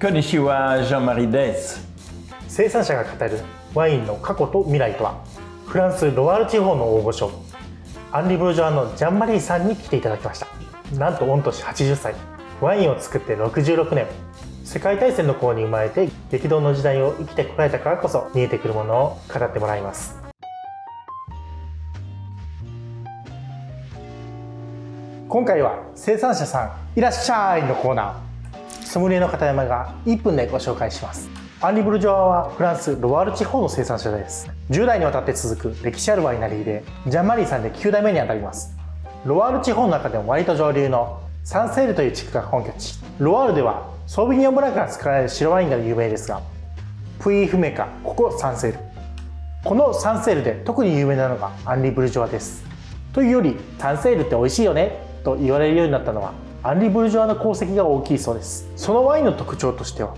Konnichiwa, Jean-Marieです。生産者が語るワインの過去と未来とは、フランス・ロワール地方の大御所アンリ・ブルジョワのジャンマリーさんに来ていただきました。なんと御年80歳、ワインを作って66年、世界大戦の頃に生まれて激動の時代を生きてこられたからこそ見えてくるものを語ってもらいます。今回は生産者さんいらっしゃいのコーナー、ソムリエの片山が1分でご紹介します。アンリ・ブルジョワはフランス・ロワール地方の生産者です。10代にわたって続く歴史あるワイナリーで、ジャンマリーさんで9代目にあたります。ロワール地方の中でも割と上流のサンセールという地区が本拠地。ロワールではソービニョンブランクが使われる白ワインが有名ですが、プイーフメカ、ここサンセール。このサンセールで特に有名なのがアンリ・ブルジョワです。というより、サンセールって美味しいよねと言われるようになったのは、アンリ・ブルジョワの功績が大きいそうです。そのワインの特徴としては、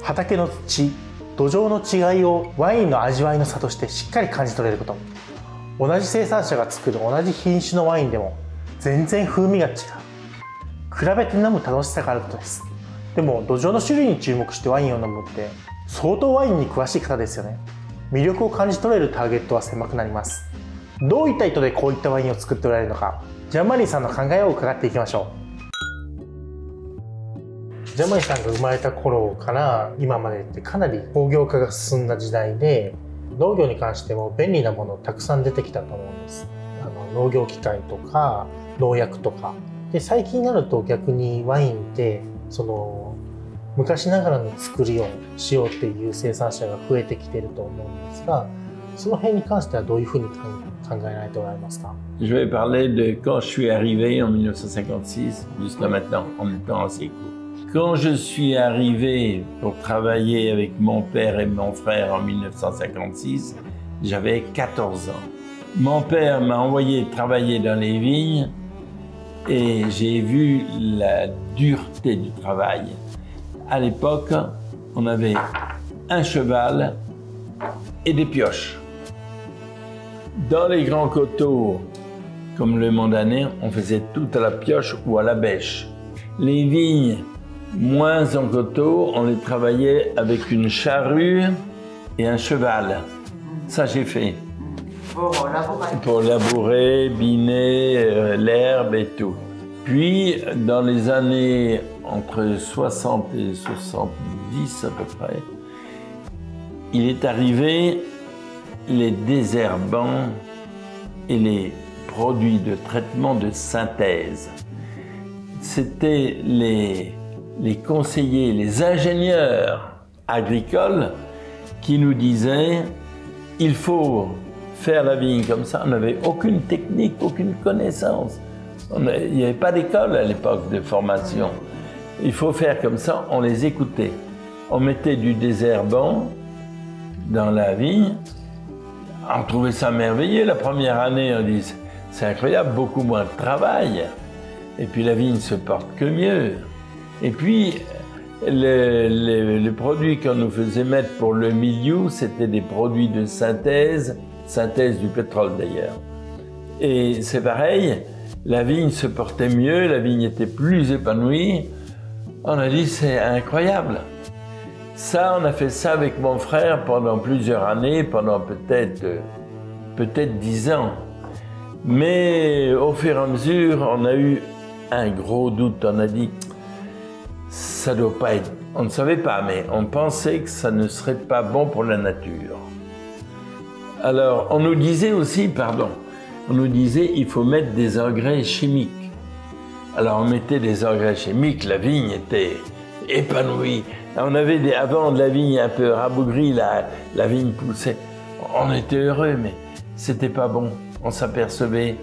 畑の土、土壌の違いをワインの味わいの差としてしっかり感じ取れること。同じ生産者が作る同じ品種のワインでも全然風味が違う。比べて飲む楽しさがあることです。でも土壌の種類に注目してワインを飲むって相当ワインに詳しい方ですよね。魅力を感じ取れるターゲットは狭くなります。どういった意図でこういったワインを作っておられるのか、ジャンマリーさんの考えを伺っていきましょう。ジャンマリーさんが生まれた頃から今までってかなり工業化が進んだ時代で、農業に関しても便利なものたくさん出てきたと思うんです。農業機械とか農薬とかで、最近になると逆にワインってその昔ながらの作りをしようっていう生産者が増えてきていると思うんですが、その辺に関してはどういうふうに考えられておられますか？ Je vais parler de quand je suis arrivé en 1956 jusqu'à maintenant, en étant assez court. Quand je suis arrivé pour travailler avec mon père et mon frère en 1956, j'avais 14 ans. Mon père m'a envoyé travailler dans les vignes et j'ai vu la dureté du travail. À l'époque, on avait un cheval et des pioches. Dans les grands coteaux, comme le Mondanet, on faisait tout à la pioche ou à la bêche. Les vignes, moins en coteaux, on les travaillait avec une charrue et un cheval. Ça, j'ai fait. Pour labourer, biner l'herbe et tout. Puis, dans les années entre 60 et 70 à peu près, il est arrivé les désherbants et les produits de traitement de synthèse. C'était les conseillers, les ingénieurs agricoles qui nous disaient « il faut faire la vigne comme ça ». On n'avait aucune technique, aucune connaissance. Il n'y avait pas d'école à l'époque de formation. Il faut faire comme ça, on les écoutait. On mettait du désherbant dans la vigne. On trouvait ça merveilleux. La première année, on dit « c'est incroyable, beaucoup moins de travail ». Et puis la vigne se porte que mieux. Et puis, les produits qu'on nous faisait mettre pour le milieu, c'était des produits de synthèse du pétrole d'ailleurs. Et c'est pareil, la vigne se portait mieux, la vigne était plus épanouie. On a dit, c'est incroyable. Ça, on a fait ça avec mon frère pendant plusieurs années, pendant peut-être 10 ans. Mais au fur et à mesure, on a eu un gros doute. On a dit, ça doit pas être... On ne savait pas, mais on pensait que ça ne serait pas bon pour la nature. Alors, on nous disait aussi, on nous disait, il faut mettre des engrais chimiques. Alors, on mettait des engrais chimiques, la vigne était épanouie. On avait avant de la vigne un peu rabougrie, la vigne poussait. On était heureux, mais c'était pas bon. On s'apercevait,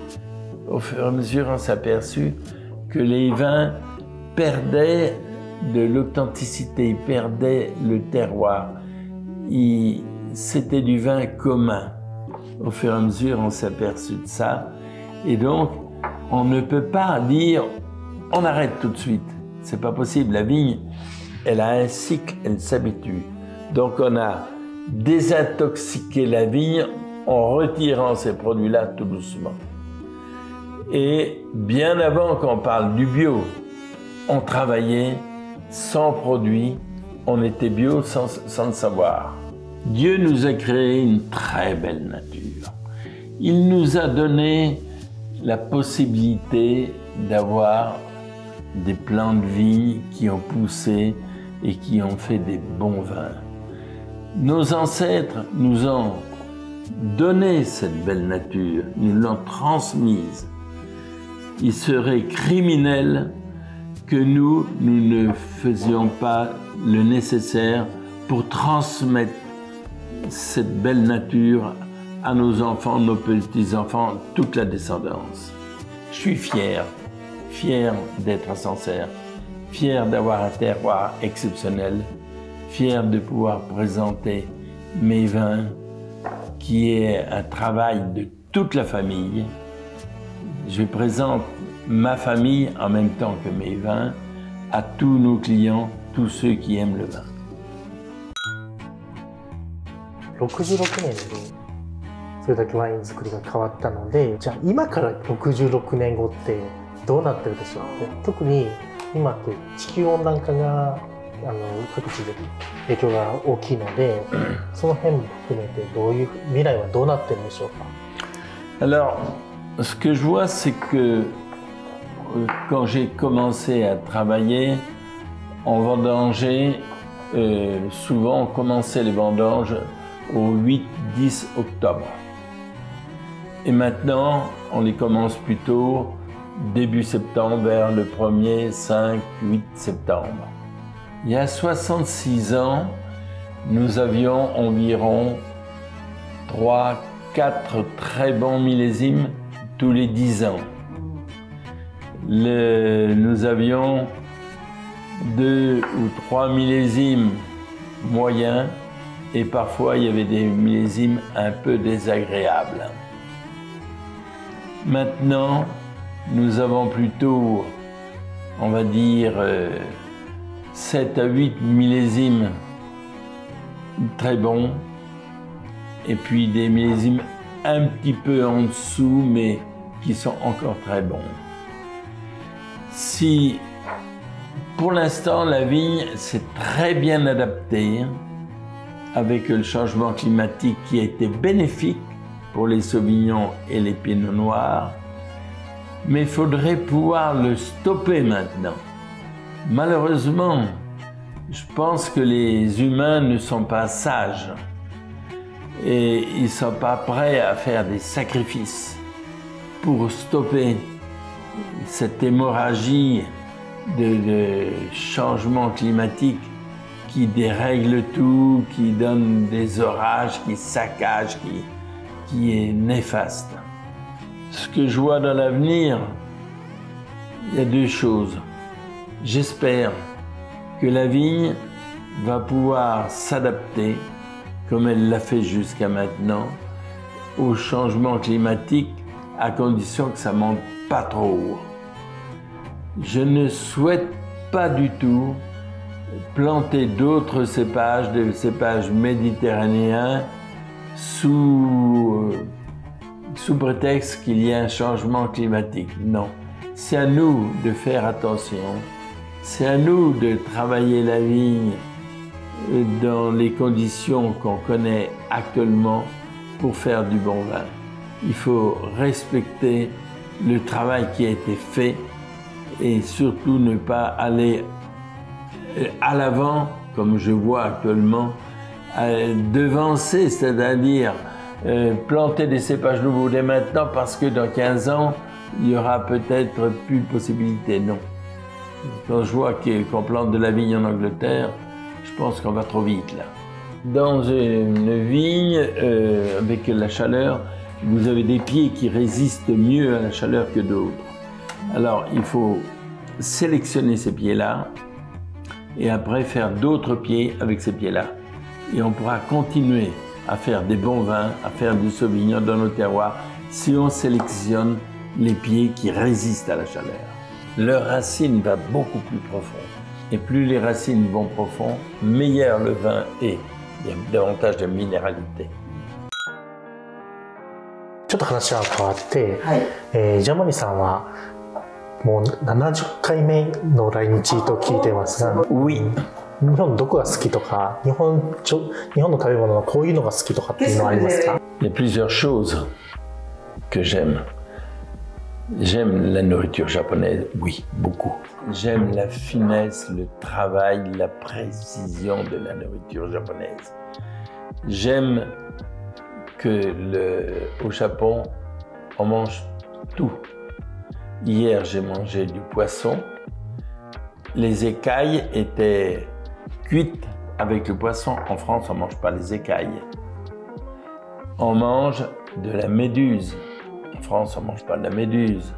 au fur et à mesure, on s'est aperçu que les vins perdaient de l'authenticité, perdaient le terroir. C'était du vin commun. Au fur et à mesure, on s'est aperçu de ça. Et donc, on ne peut pas dire, on arrête tout de suite. C'est pas possible. La vigne, elle a un cycle, elle s'habitue. Donc, on a désintoxiqué la vigne en retirant ces produits-là tout doucement. Et bien avant qu'on parle du bio, on travaillait sans produits, on était bio sans le savoir. Dieu nous a créé une très belle nature. Il nous a donné la possibilité d'avoir des plants de vigne qui ont poussé et qui ont fait des bons vins. Nos ancêtres nous ont donné cette belle nature, nous l'ont transmise. Il serait criminel que nous ne faisions pas le nécessaire pour transmettre cette belle nature à nos enfants, nos petits-enfants, toute la descendance. Je suis fier d'être à Sancerre, fier d'avoir un terroir exceptionnel, fier de pouvoir présenter mes vins, qui est un travail de toute la famille. Je présente ma famille en même temps que mes vins à tous nos clients, tous ceux qui aiment le vin. 66年でそれだけワイン作りが変わったので、じゃあ今から66年後ってどうなってるでしょうって。特に今って地球温暖化が各地で影響が大きいので、その辺も含めてどういう未来はどうなってるんでしょうか。 Alors, ce que je vois, c'est que quand j'ai commencé à travailler en vendanger, souvent on commençait les vendanges au 8-10 octobre. Et maintenant, on les commence plutôt début septembre, vers le 1er, 5, 8 septembre. Il y a 66 ans, nous avions environ 3-4 très bons millésimes tous les 10 ans. Nous avions 2 ou 3 millésimes moyens et parfois il y avait des millésimes un peu désagréables. Maintenant, nous avons plutôt, on va dire, 7 à 8 millésimes très bons et puis des millésimes un petit peu en dessous mais qui sont encore très bons. Si pour l'instant la vigne s'est très bien adaptée avec le changement climatique qui a été bénéfique pour les sauvignons et les pinots noirs, mais il faudrait pouvoir le stopper maintenant. Malheureusement, je pense que les humains ne sont pas sages et ils ne sont pas prêts à faire des sacrifices pour stopper cette hémorragie de changement climatique qui dérègle tout, qui donne des orages, qui saccage, qui est néfaste. Ce que je vois dans l'avenir, il y a deux choses. J'espère que la vigne va pouvoir s'adapter, comme elle l'a fait jusqu'à maintenant, au changement climatique, à condition que ça ne monte pas trop haut. Je ne souhaite pas du tout planter d'autres cépages, des cépages méditerranéens, sous prétexte qu'il y a un changement climatique. Non, c'est à nous de faire attention, c'est à nous de travailler la vigne dans les conditions qu'on connaît actuellement pour faire du bon vin. Il faut respecter le travail qui a été fait et surtout ne pas aller à l'avant, comme je vois actuellement, devancer, c'est-à-dire planter des cépages nouveaux dès maintenant parce que dans 15 ans, il n'y aura peut-être plus de possibilités. Non. Quand je vois qu'on plante de la vigne en Angleterre, je pense qu'on va trop vite là. Dans une vigne, avec la chaleur, vous avez des pieds qui résistent mieux à la chaleur que d'autres. Alors, il faut sélectionner ces pieds-là et après faire d'autres pieds avec ces pieds-là. Et on pourra continuer à faire des bons vins, à faire du sauvignon dans nos terroirs si on sélectionne les pieds qui résistent à la chaleur. Leur racine va beaucoup plus profond. Et plus les racines vont profond, meilleur le vin est. Il y a davantage de minéralité. ちょっと話は変わって、ジャマニさんはもう70回目の来日と聞いてますが、Oui, 日本どこが好きとか、日本の食べ物のこういうのが好きとかっていうのはありますか？ Il y a plusieurs choses que j'aime. J'aime la nourriture japonaise, oui, beaucoup. J'aime la finesse, le travail, la précision de la nourriture japonaise. J'aime qu'au Japon, on mange tout. Hier, j'ai mangé du poisson. Les écailles étaient cuites avec le poisson. En France, on ne mange pas les écailles. On mange de la méduse. En France, on ne mange pas de la méduse.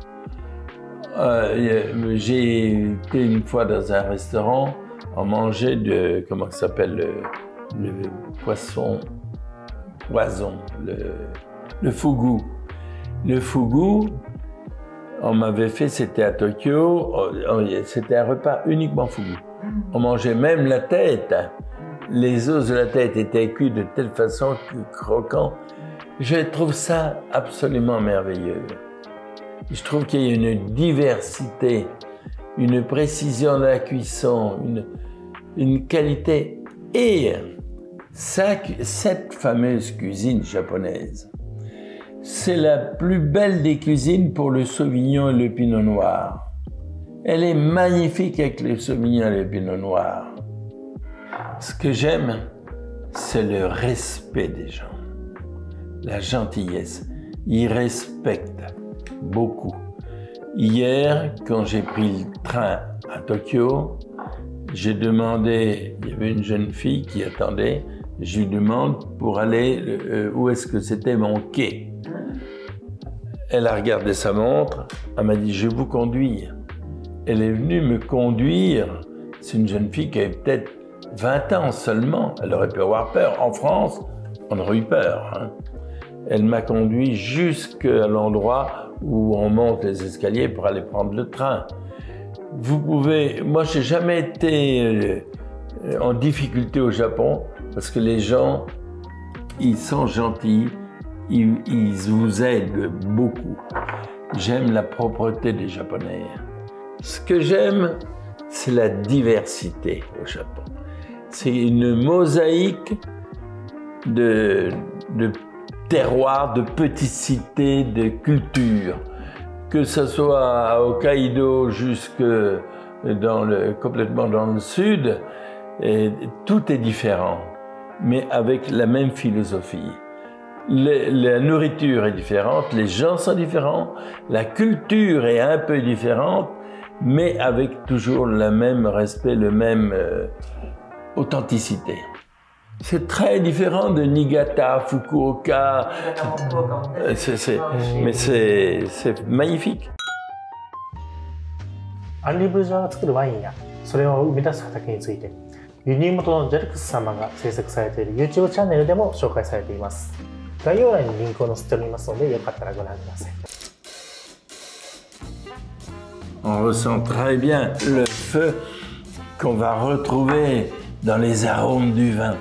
J'ai été une fois dans un restaurant, on mangeait de, comment ça s'appelle, le poisson, le fugu. Le fugu, on m'avait fait, c'était à Tokyo, c'était un repas uniquement fugu. On mangeait même la tête. Les os de la tête étaient cuits de telle façon que croquants. Je trouve ça absolument merveilleux. Je trouve qu'il y a une diversité, une précision de la cuisson, une qualité. Et cette fameuse cuisine japonaise, c'est la plus belle des cuisines pour le Sauvignon et le Pinot Noir. Elle est magnifique avec le Sauvignon et le Pinot Noir. Ce que j'aime, c'est le respect des gens, la gentillesse. Ils respectent beaucoup. Hier, quand j'ai pris le train à Tokyo, j'ai demandé, il y avait une jeune fille qui attendait, je lui demande pour aller, où est-ce que c'était mon quai. Elle a regardé sa montre, elle m'a dit « je vais vous conduire ». Elle est venue me conduire, c'est une jeune fille qui avait peut-être 20 ans seulement, elle aurait pu avoir peur. En France, on aurait eu peur. Hein. Elle m'a conduit jusqu'à l'endroit où on monte les escaliers pour aller prendre le train. Vous pouvez... Moi, j'ai jamais été en difficulté au Japon parce que les gens, ils sont gentils, ils vous aident beaucoup. J'aime la propreté des Japonais. Ce que j'aime, c'est la diversité au Japon. C'est une mosaïque de terroirs, de petites cités, de cultures. Que ce soit à Hokkaido jusque complètement dans le sud, et tout est différent, mais avec la même philosophie. La nourriture est différente, les gens sont différents, la culture est un peu différente, mais avec toujours le même respect, le même authenticité. C'est très différent de Niigata, Fukuoka, mais c'est magnifique. アンリブルジョアが作るワインやそれを生み出す畑について輸入元のジャルクス様が制作されている YouTube チャンネルでも紹介されています。概要欄にリンクを載せておりますのでよかったらご覧ください。 On ressent très bien le feu qu'on va retrouver dans les arômes du vin.